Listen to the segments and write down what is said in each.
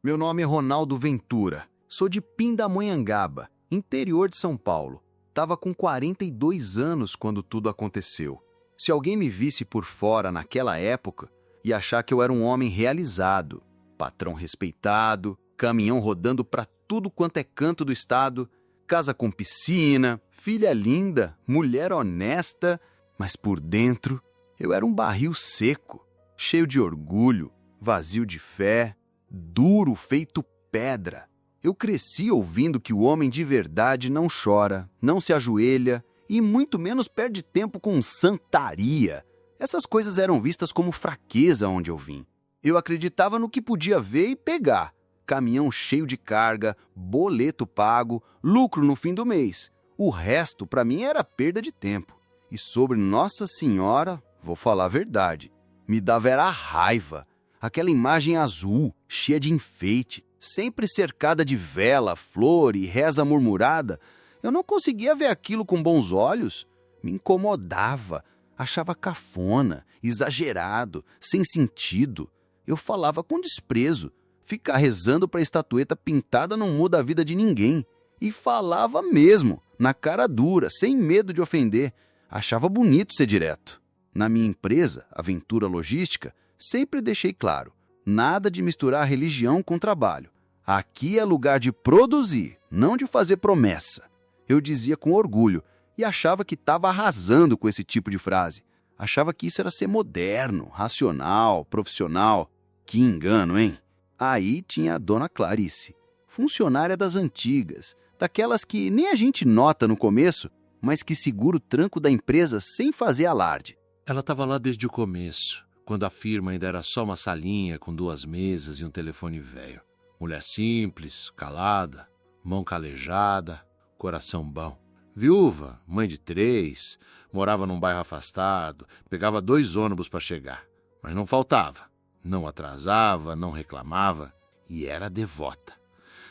Meu nome é Ronaldo Ventura. Sou de Pindamonhangaba, interior de São Paulo. Tava com 42 anos quando tudo aconteceu. Se alguém me visse por fora naquela época, ia achar que eu era um homem realizado, patrão respeitado, caminhão rodando pra tudo quanto é canto do estado, casa com piscina, filha linda, mulher honesta, mas por dentro eu era um barril seco, cheio de orgulho, vazio de fé, duro feito pedra. Eu cresci ouvindo que o homem de verdade não chora, não se ajoelha e muito menos perde tempo com santaria. Essas coisas eram vistas como fraqueza onde eu vim. Eu acreditava no que podia ver e pegar. Caminhão cheio de carga, boleto pago, lucro no fim do mês. O resto, para mim, era perda de tempo. E sobre Nossa Senhora, vou falar a verdade, me dava era raiva. Aquela imagem azul, cheia de enfeite, sempre cercada de vela, flor e reza murmurada, eu não conseguia ver aquilo com bons olhos. Me incomodava, achava cafona, exagerado, sem sentido. Eu falava com desprezo. Ficar rezando para a estatueta pintada não muda a vida de ninguém. E falava mesmo, na cara dura, sem medo de ofender. Achava bonito ser direto. Na minha empresa, Aventura Logística, sempre deixei claro, nada de misturar religião com trabalho. Aqui é lugar de produzir, não de fazer promessa. Eu dizia com orgulho e achava que estava arrasando com esse tipo de frase. Achava que isso era ser moderno, racional, profissional. Que engano, hein? Aí tinha a dona Clarice, funcionária das antigas, daquelas que nem a gente nota no começo, mas que segura o tranco da empresa sem fazer alarde. Ela estava lá desde o começo, quando a firma ainda era só uma salinha com 2 mesas e um telefone velho. Mulher simples, calada, mão calejada, coração bom. Viúva, mãe de 3, morava num bairro afastado, pegava 2 ônibus para chegar, mas não faltava. Não atrasava, não reclamava e era devota.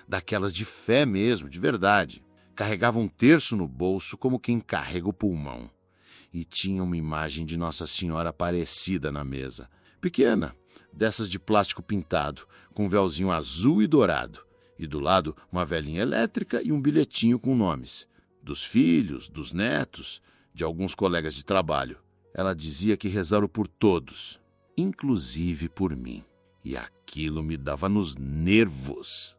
Daquelas de fé mesmo, de verdade. Carregava 1/3 no bolso como quem carrega o pulmão. E tinha uma imagem de Nossa Senhora Aparecida na mesa. Pequena, dessas de plástico pintado, com um véuzinho azul e dourado. E do lado uma velinha elétrica e um bilhetinho com nomes. Dos filhos, dos netos, de alguns colegas de trabalho. Ela dizia que rezaram por todos, inclusive por mim. E aquilo me dava nos nervos.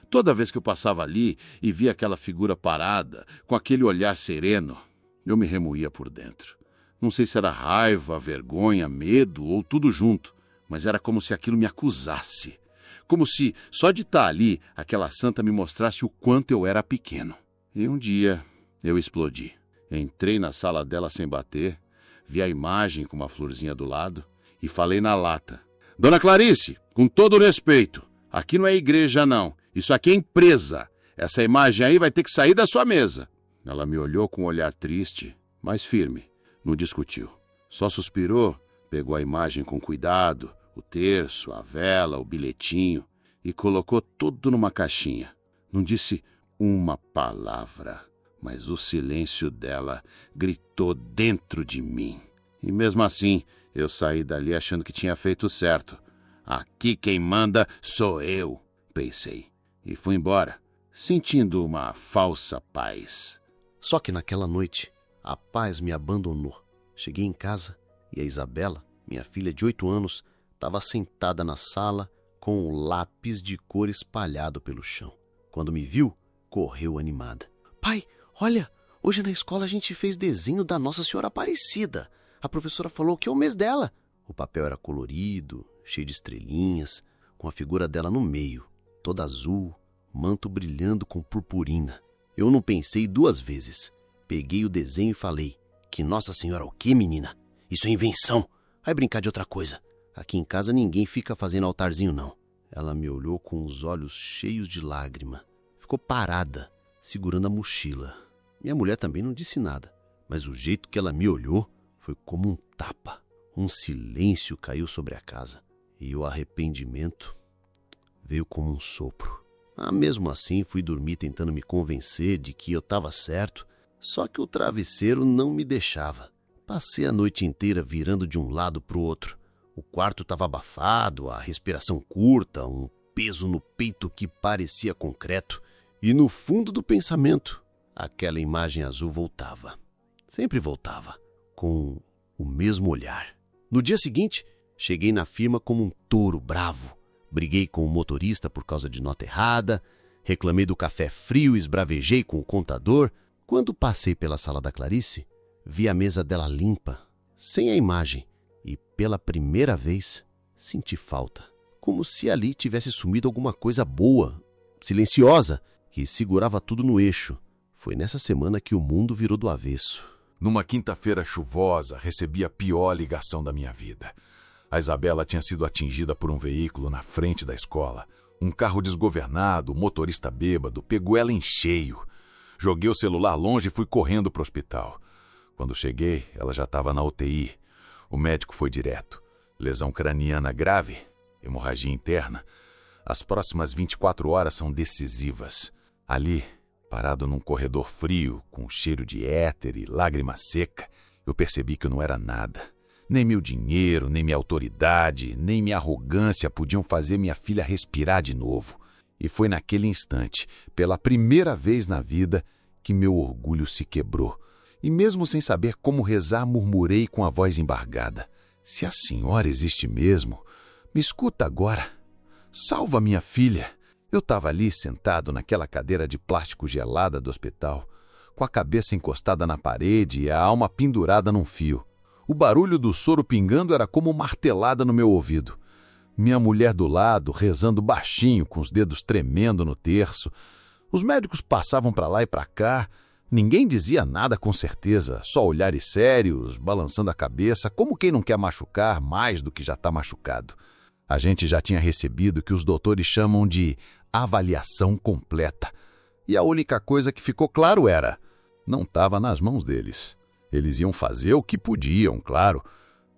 Toda vez que eu passava ali e via aquela figura parada, com aquele olhar sereno, eu me remoía por dentro. Não sei se era raiva, vergonha, medo ou tudo junto, mas era como se aquilo me acusasse. Como se, só de estar ali, aquela santa me mostrasse o quanto eu era pequeno. E um dia eu explodi. Entrei na sala dela sem bater, vi a imagem com uma florzinha do lado, e falei na lata: Dona Clarice, com todo o respeito, aqui não é igreja não, isso aqui é empresa. Essa imagem aí vai ter que sair da sua mesa. Ela me olhou com um olhar triste, mas firme, não discutiu. Só suspirou, pegou a imagem com cuidado, o terço, a vela, o bilhetinho, e colocou tudo numa caixinha. Não disse uma palavra, mas o silêncio dela gritou dentro de mim. E mesmo assim, eu saí dali achando que tinha feito certo. Aqui quem manda sou eu, pensei. E fui embora, sentindo uma falsa paz. Só que naquela noite, a paz me abandonou. Cheguei em casa e a Isabela, minha filha de 8 anos, estava sentada na sala com um lápis de cor espalhado pelo chão. Quando me viu, correu animada. Pai, olha, hoje na escola a gente fez desenho da Nossa Senhora Aparecida. A professora falou que é o mês dela. O papel era colorido, cheio de estrelinhas, com a figura dela no meio, toda azul, manto brilhando com purpurina. Eu não pensei 2 vezes. Peguei o desenho e falei: que Nossa Senhora o quê, menina? Isso é invenção. Vai brincar de outra coisa. Aqui em casa ninguém fica fazendo altarzinho, não. Ela me olhou com os olhos cheios de lágrima. Ficou parada, segurando a mochila. Minha mulher também não disse nada, mas o jeito que ela me olhou foi como um tapa. Um silêncio caiu sobre a casa e o arrependimento veio como um sopro. Mesmo assim, fui dormir tentando me convencer de que eu estava certo, só que o travesseiro não me deixava. Passei a noite inteira virando de um lado para o outro. O quarto estava abafado, a respiração curta, um peso no peito que parecia concreto, e no fundo do pensamento, aquela imagem azul voltava. Sempre voltava, com o mesmo olhar. No dia seguinte, cheguei na firma como um touro bravo. Briguei com o motorista por causa de nota errada, reclamei do café frio e esbravejei com o contador. Quando passei pela sala da Clarice, vi a mesa dela limpa, sem a imagem, e pela primeira vez senti falta. Como se ali tivesse sumido alguma coisa boa, silenciosa, que segurava tudo no eixo. Foi nessa semana que o mundo virou do avesso. Numa quinta-feira chuvosa, recebi a pior ligação da minha vida. A Isabela tinha sido atingida por um veículo na frente da escola. Um carro desgovernado, motorista bêbado, pegou ela em cheio. Joguei o celular longe e fui correndo para o hospital. Quando cheguei, ela já estava na UTI. O médico foi direto. Lesão craniana grave, hemorragia interna. As próximas 24 horas são decisivas. Ali, parado num corredor frio, com cheiro de éter e lágrima seca, eu percebi que eu não era nada. Nem meu dinheiro, nem minha autoridade, nem minha arrogância podiam fazer minha filha respirar de novo. E foi naquele instante, pela primeira vez na vida, que meu orgulho se quebrou. E mesmo sem saber como rezar, murmurei com a voz embargada: se a senhora existe mesmo, me escuta agora. Salva minha filha. Eu estava ali sentado naquela cadeira de plástico gelada do hospital, com a cabeça encostada na parede e a alma pendurada num fio. O barulho do soro pingando era como martelada no meu ouvido. Minha mulher do lado, rezando baixinho, com os dedos tremendo no terço. Os médicos passavam para lá e para cá. Ninguém dizia nada com certeza, só olhares sérios, balançando a cabeça, como quem não quer machucar mais do que já está machucado. A gente já tinha recebido o que os doutores chamam de avaliação completa. E a única coisa que ficou claro era: não estava nas mãos deles. Eles iam fazer o que podiam, claro,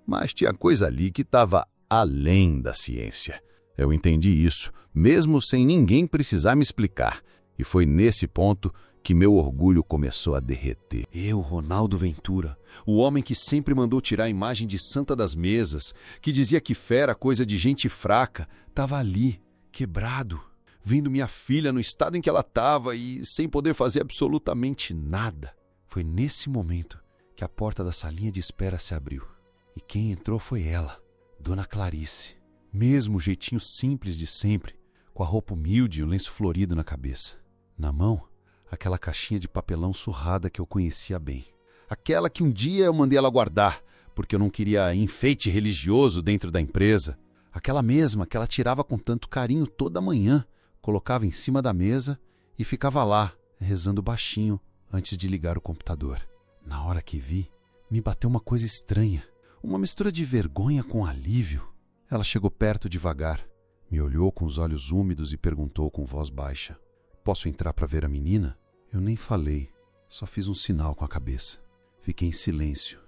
mas tinha coisa ali que estava além da ciência. Eu entendi isso, mesmo sem ninguém precisar me explicar, e foi nesse ponto que meu orgulho começou a derreter. Eu, Ronaldo Ventura, o homem que sempre mandou tirar a imagem de Santa das Mesas, que dizia que fé era coisa de gente fraca, estava ali, quebrado, vendo minha filha no estado em que ela estava e sem poder fazer absolutamente nada. Foi nesse momento que a porta da salinha de espera se abriu. E quem entrou foi ela, Dona Clarice. Mesmo jeitinho simples de sempre, com a roupa humilde e o lenço florido na cabeça. Na mão, aquela caixinha de papelão surrada que eu conhecia bem. Aquela que um dia eu mandei ela guardar, porque eu não queria enfeite religioso dentro da empresa. Aquela mesma que ela tirava com tanto carinho toda manhã, colocava em cima da mesa e ficava lá, rezando baixinho antes de ligar o computador. Na hora que vi, me bateu uma coisa estranha, uma mistura de vergonha com alívio. Ela chegou perto devagar, me olhou com os olhos úmidos e perguntou com voz baixa: posso entrar para ver a menina? Eu nem falei, só fiz um sinal com a cabeça. Fiquei em silêncio,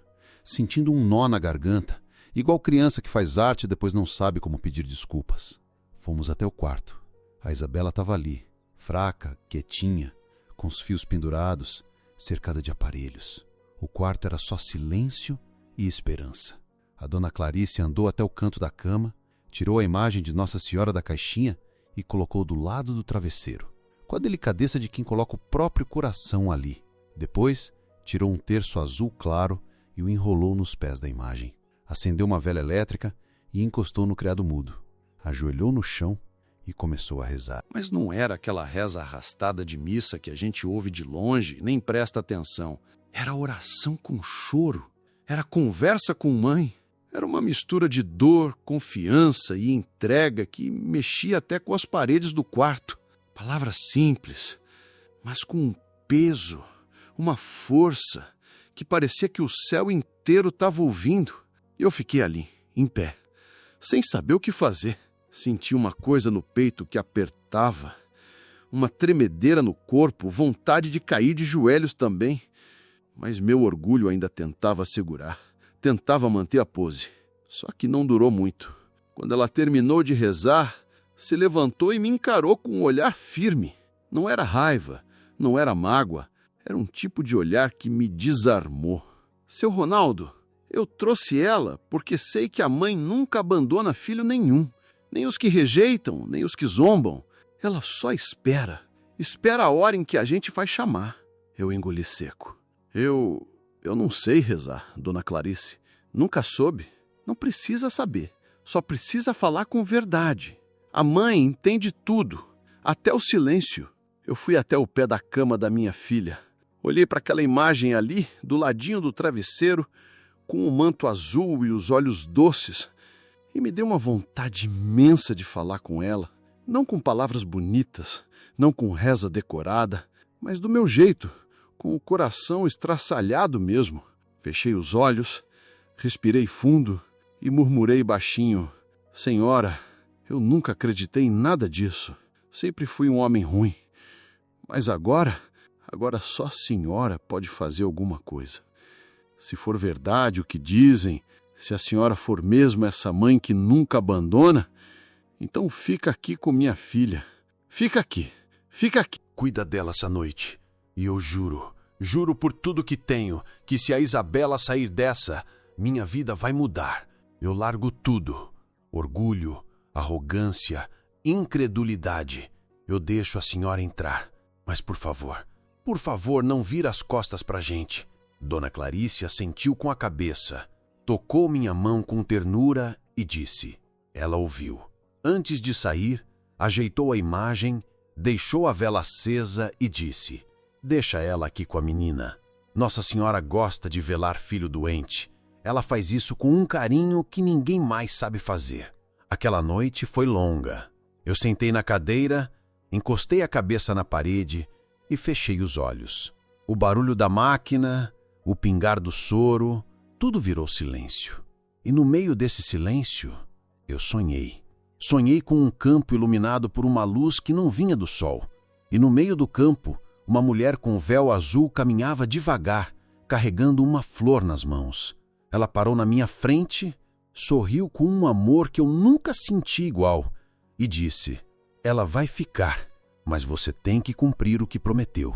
sentindo um nó na garganta, igual criança que faz arte e depois não sabe como pedir desculpas. Fomos até o quarto. A Isabela estava ali, fraca, quietinha, com os fios pendurados, cercada de aparelhos. O quarto era só silêncio e esperança. A Dona Clarice andou até o canto da cama, tirou a imagem de Nossa Senhora da caixinha e colocou do lado do travesseiro, com a delicadeza de quem coloca o próprio coração ali. Depois, tirou um terço azul claro e o enrolou nos pés da imagem. Acendeu uma vela elétrica e encostou no criado mudo. Ajoelhou no chão e começou a rezar. Mas não era aquela reza arrastada de missa que a gente ouve de longe, nem presta atenção. Era oração com choro. Era conversa com mãe. Era uma mistura de dor, confiança e entrega que mexia até com as paredes do quarto. Palavras simples, mas com um peso, uma força, que parecia que o céu inteiro estava ouvindo. Eu fiquei ali, em pé, sem saber o que fazer. Senti uma coisa no peito que apertava, uma tremedeira no corpo, vontade de cair de joelhos também. Mas meu orgulho ainda tentava segurar, tentava manter a pose. Só que não durou muito. Quando ela terminou de rezar, se levantou e me encarou com um olhar firme. Não era raiva, não era mágoa, era um tipo de olhar que me desarmou. Seu Ronaldo, eu trouxe ela porque sei que a mãe nunca abandona filho nenhum. nem os que rejeitam, nem os que zombam. Ela só espera. Espera a hora em que a gente vai chamar. Eu engoli seco. Eu não sei rezar, Dona Clarice. Nunca soube. Não precisa saber. Só precisa falar com verdade. A mãe entende tudo, até o silêncio. Eu fui até o pé da cama da minha filha. Olhei para aquela imagem ali, do ladinho do travesseiro, com o manto azul e os olhos doces, e me deu uma vontade imensa de falar com ela, não com palavras bonitas, não com reza decorada, mas do meu jeito, com o coração estraçalhado mesmo. Fechei os olhos, respirei fundo e murmurei baixinho: Senhora, eu nunca acreditei em nada disso. Sempre fui um homem ruim. Mas agora só a senhora pode fazer alguma coisa. Se for verdade o que dizem, se a senhora for mesmo essa mãe que nunca abandona, então fica aqui com minha filha. Fica aqui. Cuida dela essa noite. E eu juro por tudo que tenho, que se a Isabela sair dessa, minha vida vai mudar. Eu largo tudo. Orgulho, arrogância, incredulidade. Eu deixo a senhora entrar. Mas por favor, não vira as costas pra gente. Dona Clarice assentiu com a cabeça, tocou minha mão com ternura e disse. Ela ouviu. Antes de sair, ajeitou a imagem, deixou a vela acesa e disse: Deixa ela aqui com a menina. Nossa Senhora gosta de velar filho doente. Ela faz isso com um carinho que ninguém mais sabe fazer. Aquela noite foi longa. Eu sentei na cadeira, encostei a cabeça na parede e fechei os olhos. O barulho da máquina, o pingar do soro, tudo virou silêncio. E no meio desse silêncio, eu sonhei. Sonhei com um campo iluminado por uma luz que não vinha do sol. E no meio do campo, uma mulher com véu azul caminhava devagar, carregando uma flor nas mãos. Ela parou na minha frente, sorriu com um amor que eu nunca senti igual e disse: Ela vai ficar, mas você tem que cumprir o que prometeu.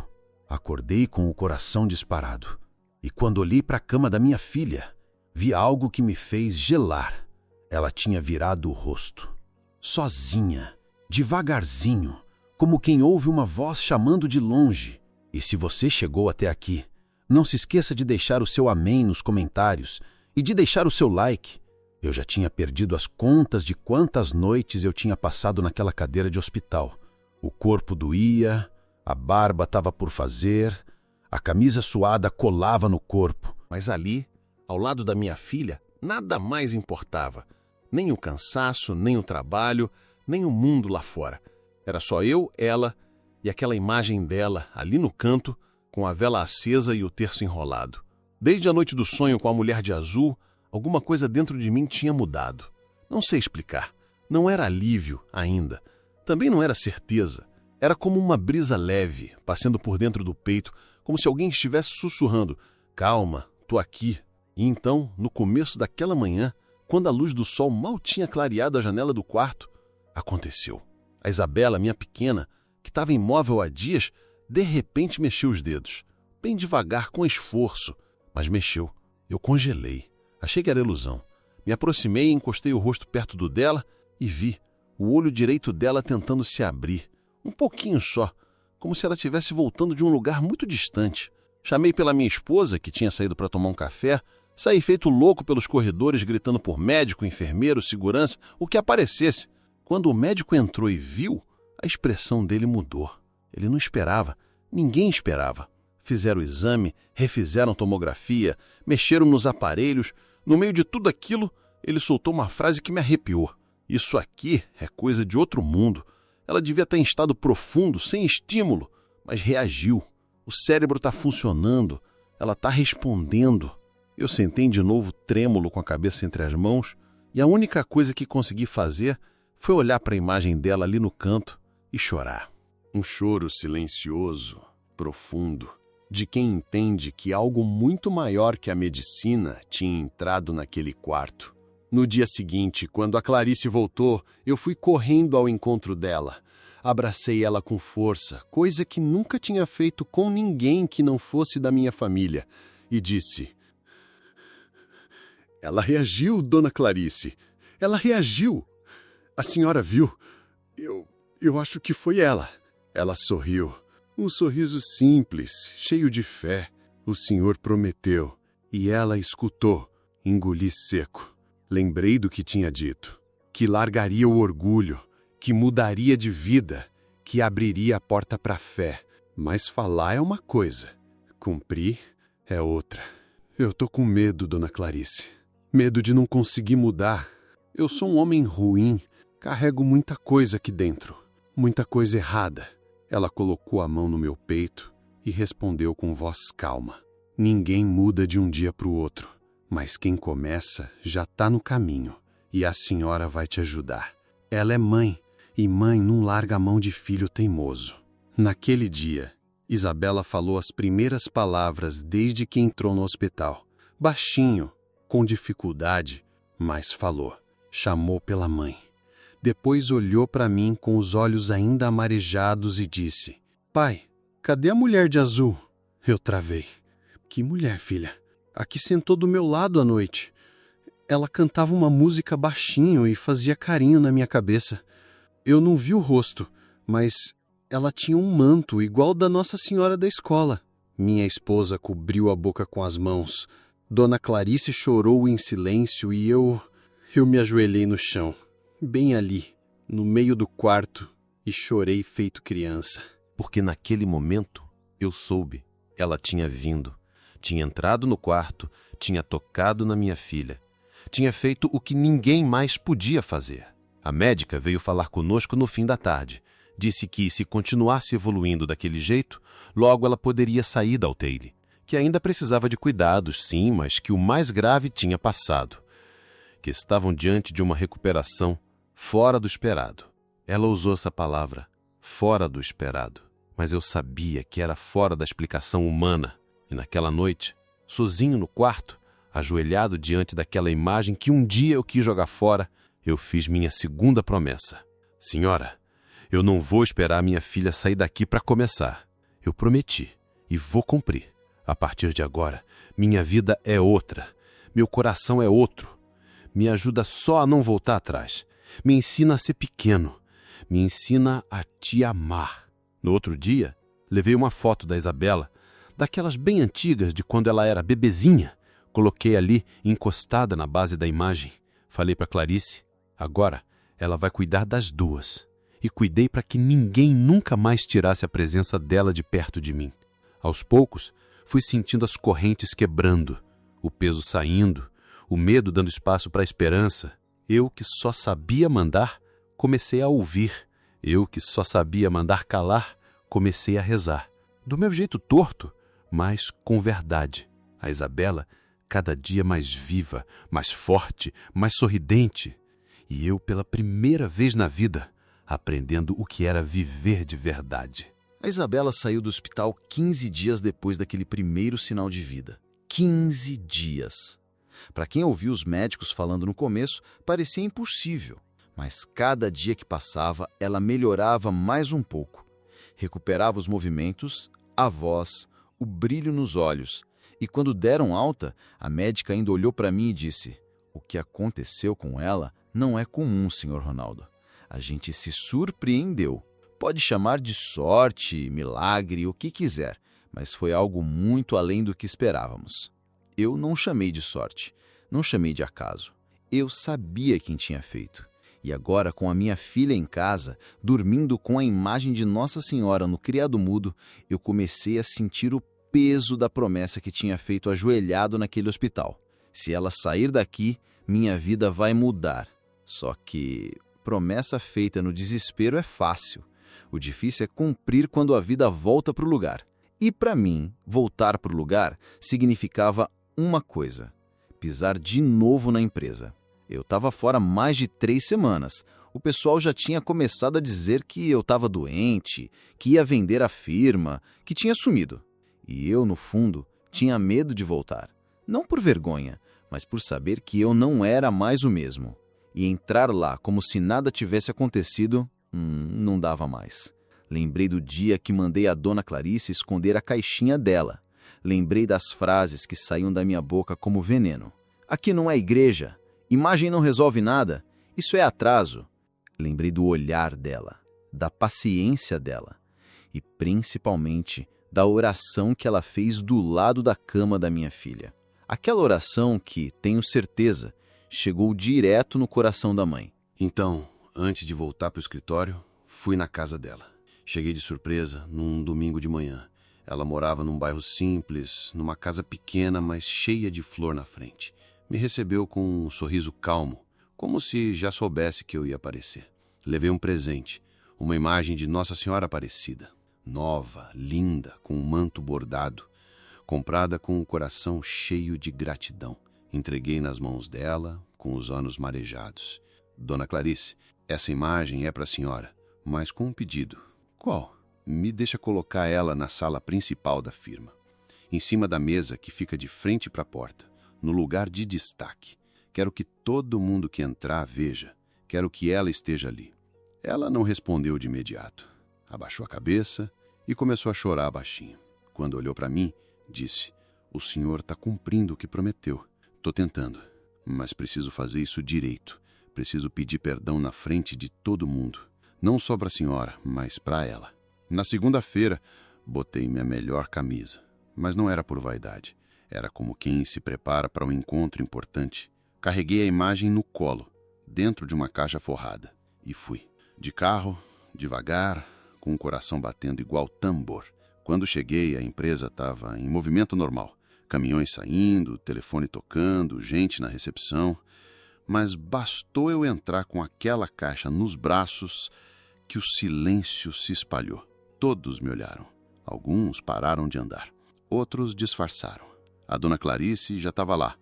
Acordei com o coração disparado. E quando olhei para a cama da minha filha, vi algo que me fez gelar. Ela tinha virado o rosto. Sozinha, devagarzinho, como quem ouve uma voz chamando de longe. E se você chegou até aqui, não se esqueça de deixar o seu amém nos comentários e de deixar o seu like. Eu já tinha perdido as contas de quantas noites eu tinha passado naquela cadeira de hospital. O corpo doía, a barba estava por fazer, a camisa suada colava no corpo. Mas ali, ao lado da minha filha, nada mais importava. Nem o cansaço, nem o trabalho, nem o mundo lá fora. Era só eu, ela e aquela imagem dela ali no canto, com a vela acesa e o terço enrolado. Desde a noite do sonho com a mulher de azul, alguma coisa dentro de mim tinha mudado. Não sei explicar. Não era alívio ainda. Também não era certeza. Era como uma brisa leve, passando por dentro do peito, como se alguém estivesse sussurrando: Calma, tô aqui. E então, no começo daquela manhã, quando a luz do sol mal tinha clareado a janela do quarto, aconteceu. A Isabela, minha pequena, que estava imóvel há dias, de repente mexeu os dedos. Bem devagar, com esforço, mas mexeu. Eu congelei. Achei que era ilusão. Me aproximei e encostei o rosto perto do dela e vi o olho direito dela tentando se abrir. Um pouquinho só, como se ela estivesse voltando de um lugar muito distante. Chamei pela minha esposa, que tinha saído para tomar um café. Saí feito louco pelos corredores, gritando por médico, enfermeiro, segurança, o que aparecesse. Quando o médico entrou e viu, a expressão dele mudou. Ele não esperava. Ninguém esperava. Fizeram o exame, refizeram tomografia, mexeram nos aparelhos. No meio de tudo aquilo, ele soltou uma frase que me arrepiou. Isso aqui é coisa de outro mundo. Ela devia estar em estado profundo, sem estímulo, mas reagiu. O cérebro está funcionando. Ela está respondendo. Eu sentei de novo trêmulo com a cabeça entre as mãos e a única coisa que consegui fazer foi olhar para a imagem dela ali no canto e chorar. Um choro silencioso, profundo, de quem entende que algo muito maior que a medicina tinha entrado naquele quarto. No dia seguinte, quando a Clarice voltou, eu fui correndo ao encontro dela. Abracei ela com força, coisa que nunca tinha feito com ninguém que não fosse da minha família, e disse: Ela reagiu, Dona Clarice. Ela reagiu. A senhora viu? Eu acho que foi ela. Ela sorriu. Um sorriso simples, cheio de fé. O senhor prometeu. E ela escutou. Engoli seco. Lembrei do que tinha dito. Que largaria o orgulho. Que mudaria de vida. Que abriria a porta para a fé. Mas falar é uma coisa. Cumprir é outra. Eu tô com medo, dona Clarice. Medo de não conseguir mudar. Eu sou um homem ruim. Carrego muita coisa aqui dentro. Muita coisa errada. Ela colocou a mão no meu peito e respondeu com voz calma. Ninguém muda de um dia para o outro. Mas quem começa já tá no caminho. E a senhora vai te ajudar. Ela é mãe. E mãe não larga a mão de filho teimoso. Naquele dia, Isabela falou as primeiras palavras desde que entrou no hospital. Baixinho, com dificuldade, mas falou. Chamou pela mãe. Depois olhou para mim com os olhos ainda amarejados e disse: Pai, cadê a mulher de azul? Eu travei. Que mulher, filha? A que sentou do meu lado à noite. Ela cantava uma música baixinho e fazia carinho na minha cabeça. Eu não vi o rosto, mas ela tinha um manto igual da Nossa Senhora da escola. Minha esposa cobriu a boca com as mãos. Dona Clarice chorou em silêncio e eu me ajoelhei no chão, bem ali, no meio do quarto, e chorei feito criança. Porque naquele momento eu soube. Ela tinha vindo, tinha entrado no quarto, tinha tocado na minha filha. Tinha feito o que ninguém mais podia fazer. A médica veio falar conosco no fim da tarde. Disse que, se continuasse evoluindo daquele jeito, logo ela poderia sair da UTI. Que ainda precisava de cuidados, sim, mas que o mais grave tinha passado. Que estavam diante de uma recuperação fora do esperado. Ela usou essa palavra, fora do esperado. Mas eu sabia que era fora da explicação humana. E naquela noite, sozinho no quarto, ajoelhado diante daquela imagem que um dia eu quis jogar fora, eu fiz minha segunda promessa. Senhora, eu não vou esperar minha filha sair daqui para começar. Eu prometi e vou cumprir. A partir de agora, minha vida é outra. Meu coração é outro. Me ajuda só a não voltar atrás. Me ensina a ser pequeno. Me ensina a te amar. No outro dia, levei uma foto da Isabela, daquelas bem antigas de quando ela era bebezinha. Coloquei ali, encostada na base da imagem. Falei para Clarice, agora ela vai cuidar das duas. E cuidei para que ninguém nunca mais tirasse a presença dela de perto de mim. Aos poucos, fui sentindo as correntes quebrando, o peso saindo, o medo dando espaço para a esperança. Eu que só sabia mandar, comecei a ouvir. Eu que só sabia mandar calar, comecei a rezar. Do meu jeito torto, mas com verdade. A Isabela, cada dia mais viva, mais forte, mais sorridente. E eu, pela primeira vez na vida, aprendendo o que era viver de verdade. A Isabela saiu do hospital 15 dias depois daquele primeiro sinal de vida. 15 dias. Para quem ouviu os médicos falando no começo, parecia impossível. Mas cada dia que passava, ela melhorava mais um pouco. Recuperava os movimentos, a voz, o brilho nos olhos. E quando deram alta, a médica ainda olhou para mim e disse: "O que aconteceu com ela não é comum, Sr. Ronaldo. A gente se surpreendeu. Pode chamar de sorte, milagre, o que quiser, mas foi algo muito além do que esperávamos." Eu não chamei de sorte, não chamei de acaso. Eu sabia quem tinha feito. E agora, com a minha filha em casa, dormindo com a imagem de Nossa Senhora no criado mudo, eu comecei a sentir o peso da promessa que tinha feito ajoelhado naquele hospital. Se ela sair daqui, minha vida vai mudar. Só que promessa feita no desespero é fácil. O difícil é cumprir quando a vida volta para o lugar. E para mim, voltar para o lugar significava uma coisa: pisar de novo na empresa. Eu estava fora mais de 3 semanas. O pessoal já tinha começado a dizer que eu estava doente, que ia vender a firma, que tinha sumido. E eu, no fundo, tinha medo de voltar. Não por vergonha, mas por saber que eu não era mais o mesmo. E entrar lá como se nada tivesse acontecido, não dava mais. Lembrei do dia que mandei a Dona Clarice esconder a caixinha dela. Lembrei das frases que saíam da minha boca como veneno. Aqui não é igreja. Imagem não resolve nada. Isso é atraso. Lembrei do olhar dela, da paciência dela e, principalmente, da oração que ela fez do lado da cama da minha filha. Aquela oração que, tenho certeza, chegou direto no coração da mãe. Então, antes de voltar para o escritório, fui na casa dela. Cheguei de surpresa num domingo de manhã. Ela morava num bairro simples, numa casa pequena, mas cheia de flor na frente. Me recebeu com um sorriso calmo, como se já soubesse que eu ia aparecer. Levei um presente, uma imagem de Nossa Senhora Aparecida, nova, linda, com um manto bordado, comprada com o coração cheio de gratidão. Entreguei nas mãos dela, com os olhos marejados. Dona Clarice, essa imagem é para a senhora, mas com um pedido. Qual? Me deixa colocar ela na sala principal da firma, em cima da mesa que fica de frente para a porta, no lugar de destaque. Quero que todo mundo que entrar veja. Quero que ela esteja ali. Ela não respondeu de imediato. Abaixou a cabeça e começou a chorar baixinho. Quando olhou para mim, disse: "O senhor está cumprindo o que prometeu. Estou tentando, mas preciso fazer isso direito. Preciso pedir perdão na frente de todo mundo. Não só para a senhora, mas para ela." Na segunda-feira, botei minha melhor camisa. Mas não era por vaidade. Era como quem se prepara para um encontro importante. Carreguei a imagem no colo, dentro de uma caixa forrada, e fui. De carro, devagar, com o coração batendo igual tambor. Quando cheguei, a empresa estava em movimento normal. Caminhões saindo, telefone tocando, gente na recepção. Mas bastou eu entrar com aquela caixa nos braços que o silêncio se espalhou. Todos me olharam. Alguns pararam de andar. Outros disfarçaram. A dona Clarice já estava lá.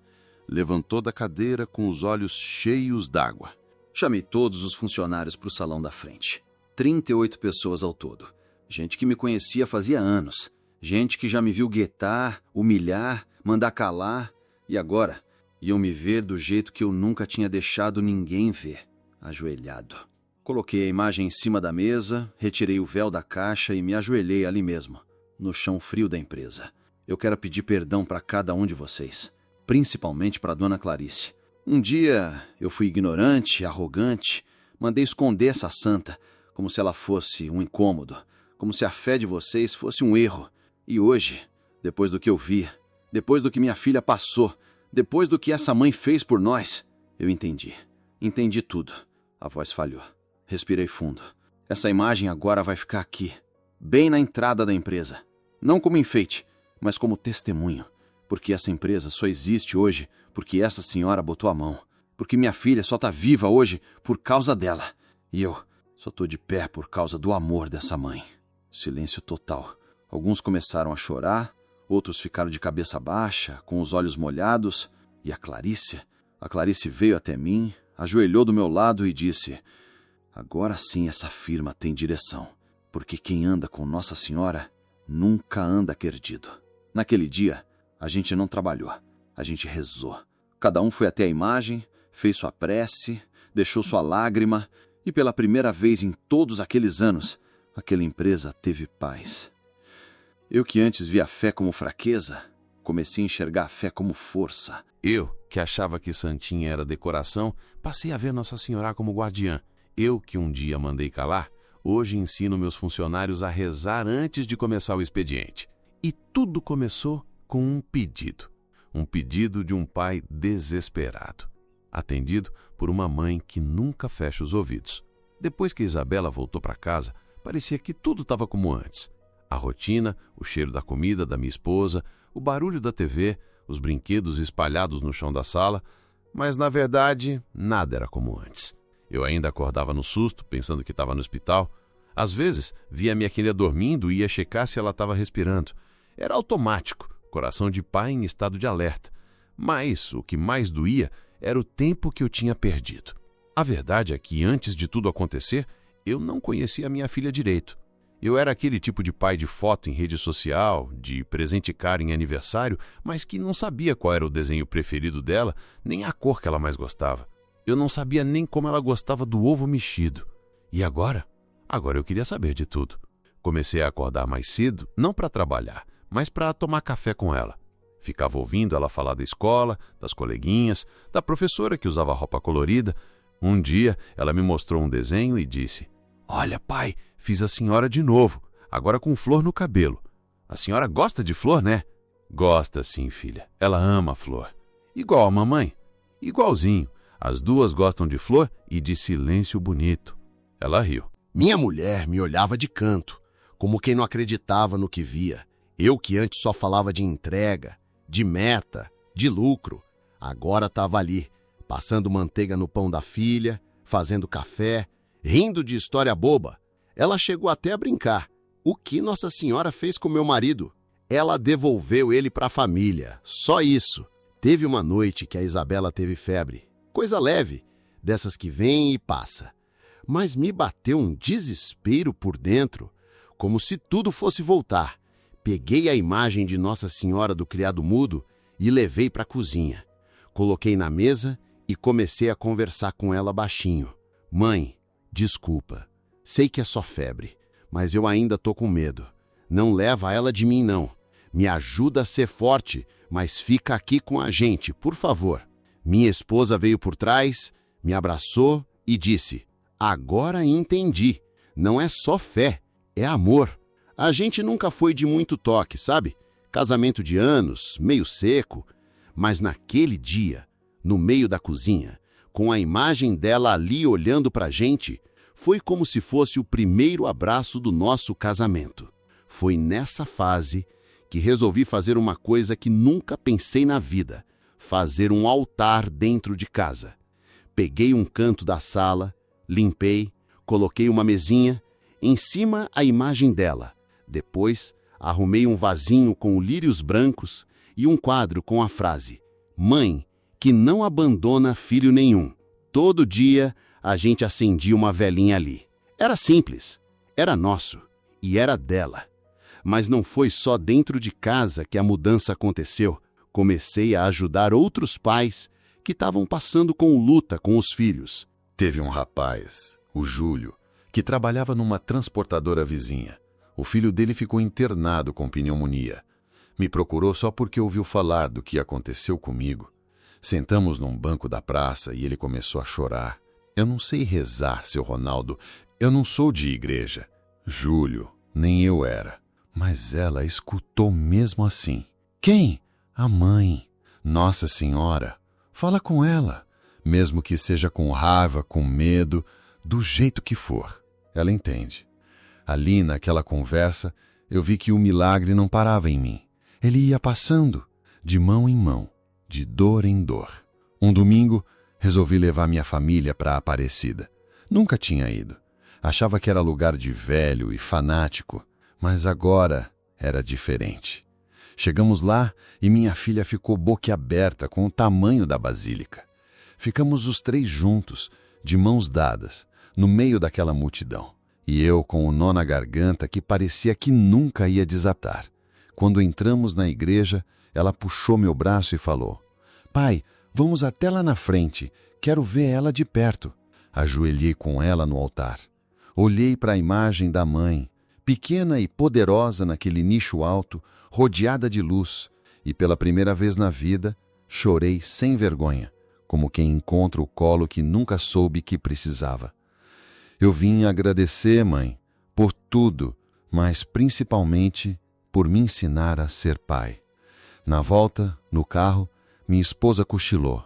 Levantou da cadeira com os olhos cheios d'água. Chamei todos os funcionários para o salão da frente. 38 pessoas ao todo. Gente que me conhecia fazia anos. Gente que já me viu guetar, humilhar, mandar calar. E agora iam me ver do jeito que eu nunca tinha deixado ninguém ver. Ajoelhado. Coloquei a imagem em cima da mesa, retirei o véu da caixa e me ajoelhei ali mesmo, no chão frio da empresa. Eu quero pedir perdão para cada um de vocês, principalmente para a dona Clarice. Um dia eu fui ignorante, arrogante, mandei esconder essa santa, como se ela fosse um incômodo, como se a fé de vocês fosse um erro. E hoje, depois do que eu vi, depois do que minha filha passou, depois do que essa mãe fez por nós, eu entendi. Entendi tudo. A voz falhou. Respirei fundo. Essa imagem agora vai ficar aqui, bem na entrada da empresa. Não como enfeite, mas como testemunho. Porque essa empresa só existe hoje porque essa senhora botou a mão. Porque minha filha só está viva hoje por causa dela. E eu só estou de pé por causa do amor dessa mãe. Silêncio total. Alguns começaram a chorar, outros ficaram de cabeça baixa, com os olhos molhados. E a Clarice veio até mim, ajoelhou do meu lado e disse: "Agora sim essa firma tem direção, porque quem anda com Nossa Senhora nunca anda perdido." Naquele dia, a gente não trabalhou, a gente rezou. Cada um foi até a imagem, fez sua prece, deixou sua lágrima, e pela primeira vez em todos aqueles anos, aquela empresa teve paz. Eu que antes via a fé como fraqueza, comecei a enxergar a fé como força. Eu, que achava que Santinha era decoração, passei a ver Nossa Senhora como guardiã. Eu, que um dia mandei calar, hoje ensino meus funcionários a rezar antes de começar o expediente. E tudo começou com um pedido. Um pedido de um pai desesperado, atendido por uma mãe que nunca fecha os ouvidos. Depois que Isabela voltou para casa, parecia que tudo estava como antes. A rotina, o cheiro da comida da minha esposa, o barulho da TV, os brinquedos espalhados no chão da sala, mas, na verdade, nada era como antes. Eu ainda acordava no susto, pensando que estava no hospital. Às vezes, via minha filha dormindo e ia checar se ela estava respirando. Era automático, coração de pai em estado de alerta. Mas o que mais doía era o tempo que eu tinha perdido. A verdade é que, antes de tudo acontecer, eu não conhecia a minha filha direito. Eu era aquele tipo de pai de foto em rede social, de presente caro em aniversário, mas que não sabia qual era o desenho preferido dela, nem a cor que ela mais gostava. Eu não sabia nem como ela gostava do ovo mexido. E agora? Agora eu queria saber de tudo. Comecei a acordar mais cedo, não para trabalhar, mas para tomar café com ela. Ficava ouvindo ela falar da escola, das coleguinhas, da professora que usava roupa colorida. Um dia, ela me mostrou um desenho e disse: "Olha, pai, fiz a senhora de novo, agora com flor no cabelo. A senhora gosta de flor, né?" "Gosta sim, filha. Ela ama a flor. Igual a mamãe. Igualzinho. As duas gostam de flor e de silêncio bonito." Ela riu. Minha mulher me olhava de canto, como quem não acreditava no que via. Eu que antes só falava de entrega, de meta, de lucro, agora estava ali, passando manteiga no pão da filha, fazendo café, rindo de história boba. Ela chegou até a brincar. O que Nossa Senhora fez com meu marido? Ela devolveu ele para a família, só isso. Teve uma noite que a Isabela teve febre, coisa leve, dessas que vem e passa. Mas me bateu um desespero por dentro, como se tudo fosse voltar. Peguei a imagem de Nossa Senhora do Criado Mudo e levei para a cozinha. Coloquei na mesa e comecei a conversar com ela baixinho. "Mãe, desculpa. Sei que é só febre, mas eu ainda tô com medo. Não leva ela de mim, não. Me ajuda a ser forte, mas fica aqui com a gente, por favor." Minha esposa veio por trás, me abraçou e disse: "Agora entendi. Não é só fé, é amor." A gente nunca foi de muito toque, sabe? Casamento de anos, meio seco. Mas naquele dia, no meio da cozinha, com a imagem dela ali olhando pra gente, foi como se fosse o primeiro abraço do nosso casamento. Foi nessa fase que resolvi fazer uma coisa que nunca pensei na vida: fazer um altar dentro de casa. Peguei um canto da sala, limpei, coloquei uma mesinha, em cima a imagem dela. Depois, arrumei um vasinho com lírios brancos e um quadro com a frase: "Mãe, que não abandona filho nenhum." Todo dia a gente acendia uma velinha ali. Era simples, era nosso e era dela. Mas não foi só dentro de casa que a mudança aconteceu. Comecei a ajudar outros pais que estavam passando com luta com os filhos. Teve um rapaz, o Júlio, que trabalhava numa transportadora vizinha. O filho dele ficou internado com pneumonia. Me procurou só porque ouviu falar do que aconteceu comigo. Sentamos num banco da praça e ele começou a chorar. "Eu não sei rezar, seu Ronaldo. Eu não sou de igreja." Júlio, nem eu era. Mas ela escutou mesmo assim. "Quem?" "A mãe. Nossa Senhora. Fala com ela. Mesmo que seja com raiva, com medo, do jeito que for. Ela entende." Ali, naquela conversa, eu vi que o milagre não parava em mim. Ele ia passando, de mão em mão, de dor em dor. Um domingo, resolvi levar minha família para a Aparecida. Nunca tinha ido. Achava que era lugar de velho e fanático, mas agora era diferente. Chegamos lá e minha filha ficou boquiaberta com o tamanho da basílica. Ficamos os três juntos, de mãos dadas, no meio daquela multidão. E eu com o nó na garganta que parecia que nunca ia desatar. Quando entramos na igreja, ela puxou meu braço e falou: "Pai, vamos até lá na frente, quero ver ela de perto." Ajoelhei com ela no altar. Olhei para a imagem da mãe, pequena e poderosa naquele nicho alto, rodeada de luz, e pela primeira vez na vida, chorei sem vergonha, como quem encontra o colo que nunca soube que precisava. Eu vim agradecer, mãe, por tudo, mas principalmente por me ensinar a ser pai. Na volta, no carro, minha esposa cochilou.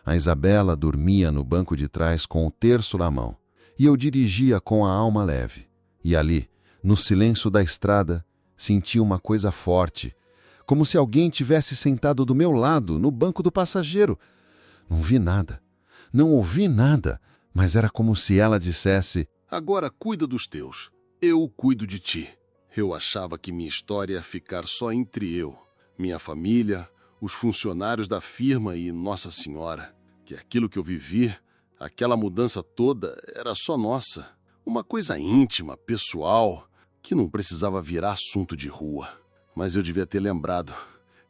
A Isabela dormia no banco de trás com o terço na mão, e eu dirigia com a alma leve. E ali, no silêncio da estrada, senti uma coisa forte, como se alguém tivesse sentado do meu lado, no banco do passageiro. Não vi nada, não ouvi nada, mas era como se ela dissesse: "Agora cuida dos teus, eu cuido de ti." Eu achava que minha história ia ficar só entre eu, minha família, os funcionários da firma e Nossa Senhora. Que aquilo que eu vivi, aquela mudança toda, era só nossa. Uma coisa íntima, pessoal, que não precisava virar assunto de rua. Mas eu devia ter lembrado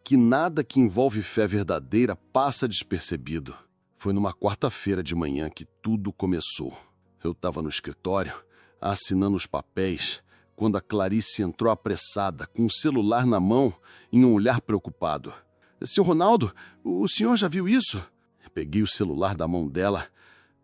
que nada que envolve fé verdadeira passa despercebido. Foi numa quarta-feira de manhã que tudo começou. Eu estava no escritório, assinando os papéis, quando a Clarice entrou apressada, com o celular na mão e um olhar preocupado. "Seu Ronaldo, o senhor já viu isso?" Peguei o celular da mão dela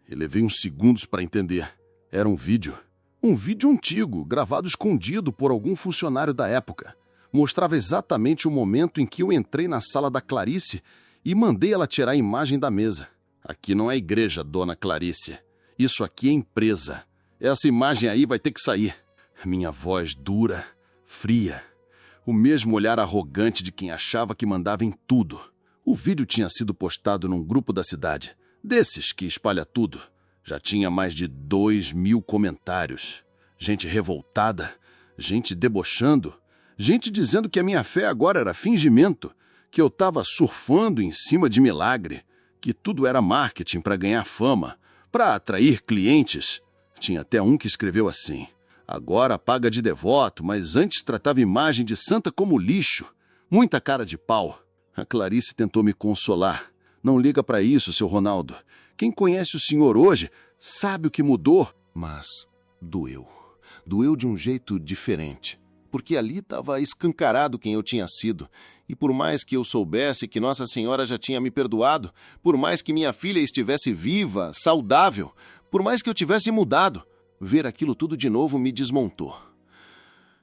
Eu levei uns segundos para entender. Era um vídeo. Um vídeo antigo, gravado escondido por algum funcionário da época. Mostrava exatamente o momento em que eu entrei na sala da Clarice e mandei ela tirar a imagem da mesa. Aqui não é igreja, dona Clarice. Isso aqui é empresa. Essa imagem aí vai ter que sair. Minha voz dura, fria. O mesmo olhar arrogante de quem achava que mandava em tudo. O vídeo tinha sido postado num grupo da cidade, desses que espalha tudo. Já tinha mais de 2.000 comentários. Gente revoltada, gente debochando, gente dizendo que a minha fé agora era fingimento, que eu estava surfando em cima de milagre, que tudo era marketing para ganhar fama, para atrair clientes. Tinha até um que escreveu assim: agora paga de devoto, mas antes tratava imagem de santa como lixo. Muita cara de pau. A Clarice tentou me consolar. Não liga para isso, seu Ronaldo. Quem conhece o senhor hoje sabe o que mudou. Mas doeu. Doeu de um jeito diferente. Porque ali estava escancarado quem eu tinha sido. E por mais que eu soubesse que Nossa Senhora já tinha me perdoado, por mais que minha filha estivesse viva, saudável, por mais que eu tivesse mudado, ver aquilo tudo de novo me desmontou.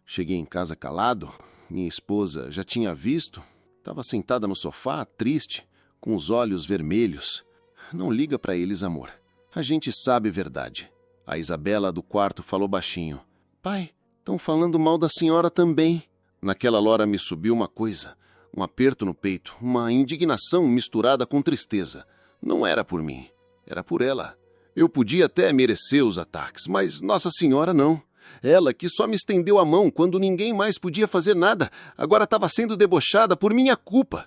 Cheguei em casa calado, minha esposa já tinha visto, estava sentada no sofá, triste, com os olhos vermelhos. Não liga para eles, amor. A gente sabe a verdade. A Isabela do quarto falou baixinho: pai, estão falando mal da senhora também. Naquela hora me subiu uma coisa, um aperto no peito, uma indignação misturada com tristeza. Não era por mim, era por ela. Eu podia até merecer os ataques, mas Nossa Senhora não. Ela, que só me estendeu a mão quando ninguém mais podia fazer nada, agora estava sendo debochada por minha culpa.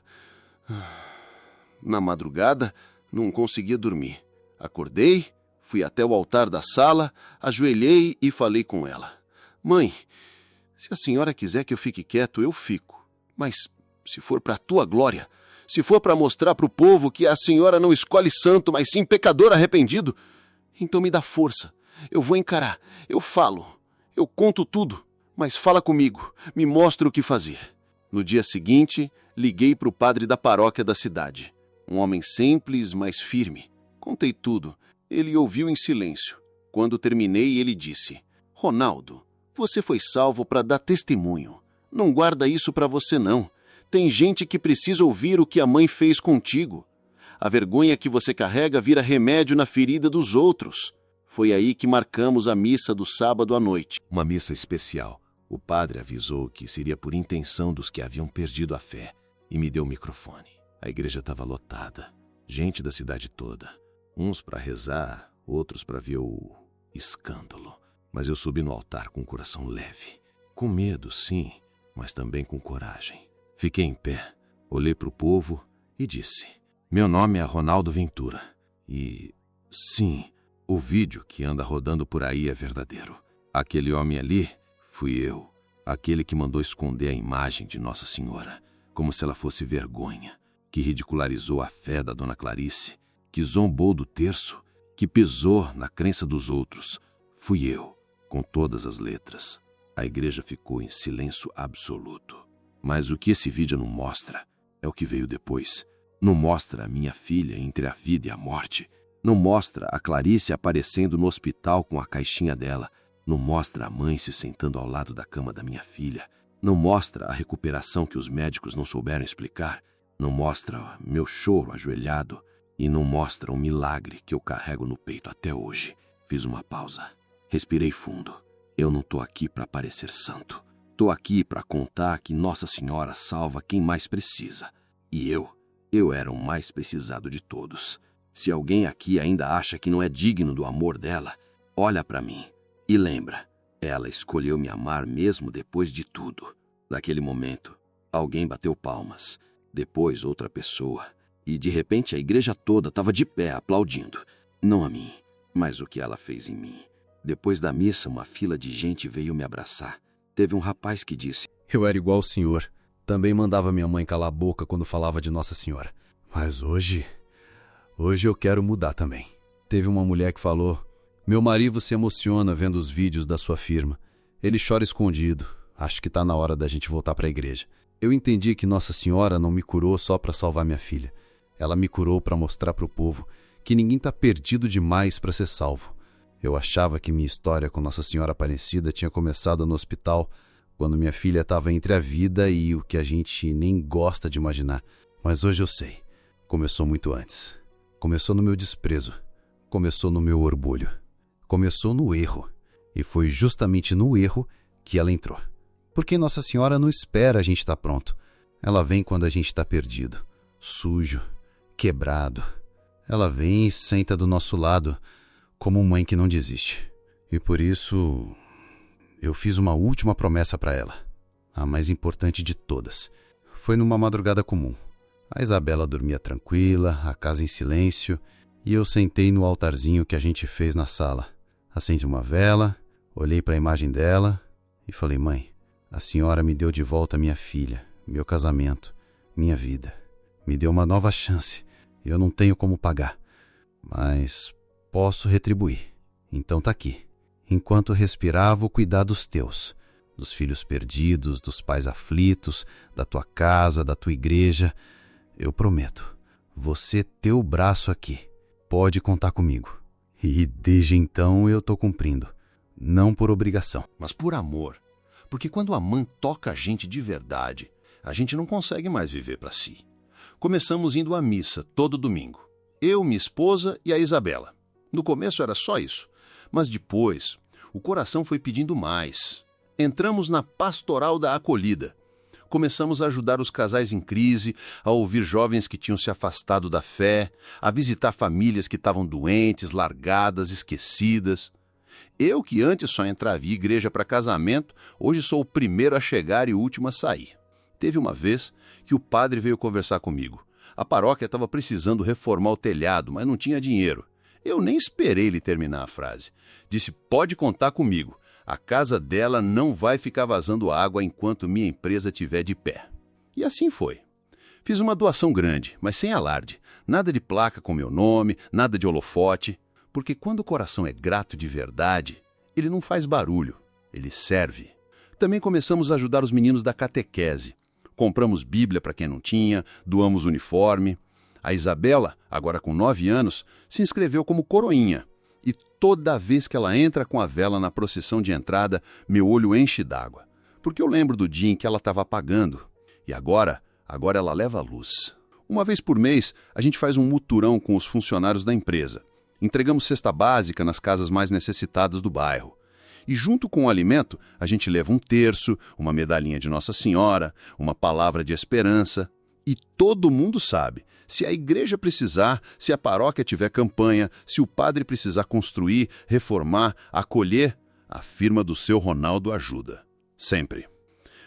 Na madrugada, não conseguia dormir. Acordei, fui até o altar da sala, ajoelhei e falei com ela: mãe, se a senhora quiser que eu fique quieto, eu fico. Mas se for para a tua glória, se for para mostrar para o povo que a senhora não escolhe santo, mas sim pecador arrependido, então me dá força. Eu vou encarar, eu falo, eu conto tudo, mas fala comigo, me mostra o que fazer. No dia seguinte, liguei para o padre da paróquia da cidade. Um homem simples, mas firme. Contei tudo. Ele ouviu em silêncio. Quando terminei, ele disse: Ronaldo, você foi salvo para dar testemunho. Não guarda isso para você, não. Tem gente que precisa ouvir o que a mãe fez contigo. A vergonha que você carrega vira remédio na ferida dos outros. Foi aí que marcamos a missa do sábado à noite. Uma missa especial. O padre avisou que seria por intenção dos que haviam perdido a fé e me deu o microfone. A igreja estava lotada. Gente da cidade toda. Uns para rezar, outros para ver o escândalo. Mas eu subi no altar com o coração leve. Com medo, sim, mas também com coragem. Fiquei em pé, olhei para o povo e disse: meu nome é Ronaldo Ventura. E, sim, o vídeo que anda rodando por aí é verdadeiro. Aquele homem ali fui eu. Aquele que mandou esconder a imagem de Nossa Senhora, como se ela fosse vergonha. Que ridicularizou a fé da dona Clarice, que zombou do terço, que pisou na crença dos outros. Fui eu, com todas as letras. A igreja ficou em silêncio absoluto. Mas o que esse vídeo não mostra é o que veio depois. Não mostra a minha filha entre a vida e a morte. Não mostra a Clarice aparecendo no hospital com a caixinha dela. Não mostra a mãe se sentando ao lado da cama da minha filha. Não mostra a recuperação que os médicos não souberam explicar. Não mostra meu choro ajoelhado e não mostra o milagre que eu carrego no peito até hoje. Fiz uma pausa. Respirei fundo. Eu não tô aqui para parecer santo. Tô aqui para contar que Nossa Senhora salva quem mais precisa. E eu era o mais precisado de todos. Se alguém aqui ainda acha que não é digno do amor dela, olha para mim e lembra, ela escolheu me amar mesmo depois de tudo. Naquele momento, alguém bateu palmas. Depois outra pessoa, e de repente a igreja toda estava de pé aplaudindo. Não a mim, mas o que ela fez em mim. Depois da missa, uma fila de gente veio me abraçar. Teve um rapaz que disse: eu era igual ao senhor. Também mandava minha mãe calar a boca quando falava de Nossa Senhora. Mas hoje eu quero mudar também. Teve uma mulher que falou: meu marido se emociona vendo os vídeos da sua firma. Ele chora escondido. Acho que está na hora da gente voltar para a igreja. Eu entendi que Nossa Senhora não me curou só para salvar minha filha. Ela me curou para mostrar para o povo que ninguém está perdido demais para ser salvo. Eu achava que minha história com Nossa Senhora Aparecida tinha começado no hospital, quando minha filha estava entre a vida e o que a gente nem gosta de imaginar. Mas hoje eu sei. Começou muito antes. Começou no meu desprezo. Começou no meu orgulho. Começou no erro. E foi justamente no erro que ela entrou. Porque Nossa Senhora não espera a gente estar pronto. Ela vem quando a gente está perdido, sujo, quebrado. Ela vem e senta do nosso lado, como mãe que não desiste. E por isso, eu fiz uma última promessa para ela, a mais importante de todas. Foi numa madrugada comum. A Isabela dormia tranquila, a casa em silêncio, e eu sentei no altarzinho que a gente fez na sala. Acendi uma vela, olhei para a imagem dela e falei: mãe, a senhora me deu de volta minha filha, meu casamento, minha vida. Me deu uma nova chance. Eu não tenho como pagar, mas posso retribuir. Então tá aqui. Enquanto respirar, vou cuidar dos teus, dos filhos perdidos, dos pais aflitos, da tua casa, da tua igreja. Eu prometo, você ter o braço aqui. Pode contar comigo. E desde então eu tô cumprindo. Não por obrigação, mas por amor. Porque quando a mãe toca a gente de verdade, a gente não consegue mais viver para si. Começamos indo à missa todo domingo. Eu, minha esposa e a Isabela. No começo era só isso, mas depois o coração foi pedindo mais. Entramos na pastoral da acolhida. Começamos a ajudar os casais em crise, a ouvir jovens que tinham se afastado da fé, a visitar famílias que estavam doentes, largadas, esquecidas. Eu, que antes só entrava em igreja para casamento, hoje sou o primeiro a chegar e o último a sair. Teve uma vez que o padre veio conversar comigo. A paróquia estava precisando reformar o telhado, mas não tinha dinheiro. Eu nem esperei ele terminar a frase. Disse: pode contar comigo. A casa dela não vai ficar vazando água enquanto minha empresa estiver de pé. E assim foi. Fiz uma doação grande, mas sem alarde. Nada de placa com meu nome, nada de holofote. Porque quando o coração é grato de verdade, ele não faz barulho, ele serve. Também começamos a ajudar os meninos da catequese. Compramos Bíblia para quem não tinha, doamos uniforme. A Isabela, agora com 9 anos, se inscreveu como coroinha. E toda vez que ela entra com a vela na procissão de entrada, meu olho enche d'água. Porque eu lembro do dia em que ela estava apagando. E agora ela leva a luz. Uma vez por mês, a gente faz um mutirão com os funcionários da empresa. Entregamos cesta básica nas casas mais necessitadas do bairro. E junto com o alimento, a gente leva um terço, uma medalhinha de Nossa Senhora, uma palavra de esperança. E todo mundo sabe, se a igreja precisar, se a paróquia tiver campanha, se o padre precisar construir, reformar, acolher, a firma do seu Ronaldo ajuda. Sempre.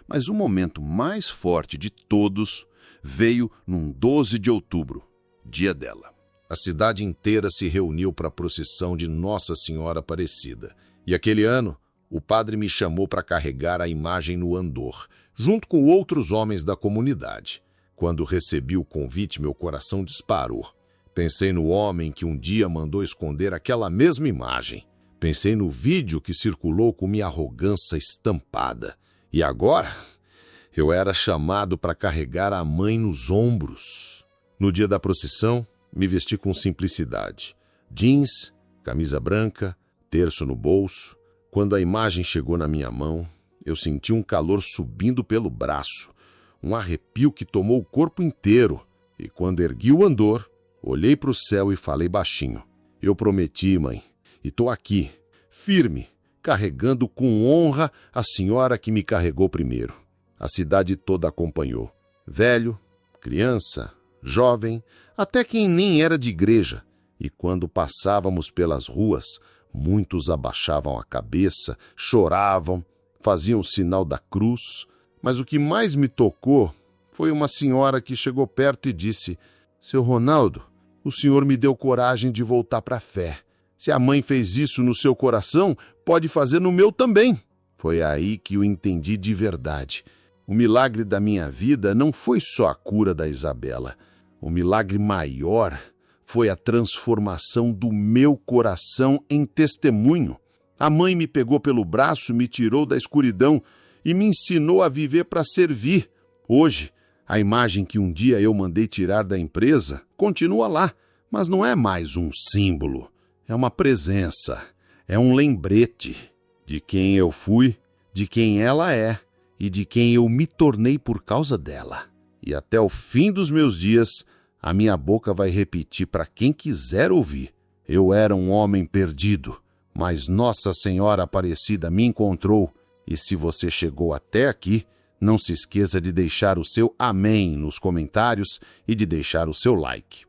Mas o momento mais forte de todos veio num 12 de outubro, dia dela. A cidade inteira se reuniu para a procissão de Nossa Senhora Aparecida. E aquele ano, o padre me chamou para carregar a imagem no andor, junto com outros homens da comunidade. Quando recebi o convite, meu coração disparou. Pensei no homem que um dia mandou esconder aquela mesma imagem. Pensei no vídeo que circulou com minha arrogância estampada. E agora, eu era chamado para carregar a mãe nos ombros. No dia da procissão, me vesti com simplicidade. Jeans, camisa branca, terço no bolso. Quando a imagem chegou na minha mão, eu senti um calor subindo pelo braço, um arrepio que tomou o corpo inteiro. E quando ergui o andor, olhei para o céu e falei baixinho: eu prometi, mãe, e estou aqui, firme, carregando com honra a senhora que me carregou primeiro. A cidade toda acompanhou. Velho, criança, jovem, até quem nem era de igreja. E quando passávamos pelas ruas, muitos abaixavam a cabeça, choravam, faziam o sinal da cruz. Mas o que mais me tocou foi uma senhora que chegou perto e disse: seu Ronaldo, o senhor me deu coragem de voltar para a fé. Se a mãe fez isso no seu coração, pode fazer no meu também. Foi aí que eu entendi de verdade. O milagre da minha vida não foi só a cura da Isabela. O milagre maior foi a transformação do meu coração em testemunho. A mãe me pegou pelo braço, me tirou da escuridão e me ensinou a viver para servir. Hoje, a imagem que um dia eu mandei tirar da empresa continua lá, Mas não é mais um símbolo, é uma presença, é um lembrete de quem eu fui, de quem ela é e de quem eu me tornei por causa dela. E até o fim dos meus dias, a minha boca vai repetir para quem quiser ouvir: eu era um homem perdido, mas Nossa Senhora Aparecida me encontrou. E se você chegou até aqui, não se esqueça de deixar o seu amém nos comentários e de deixar o seu like.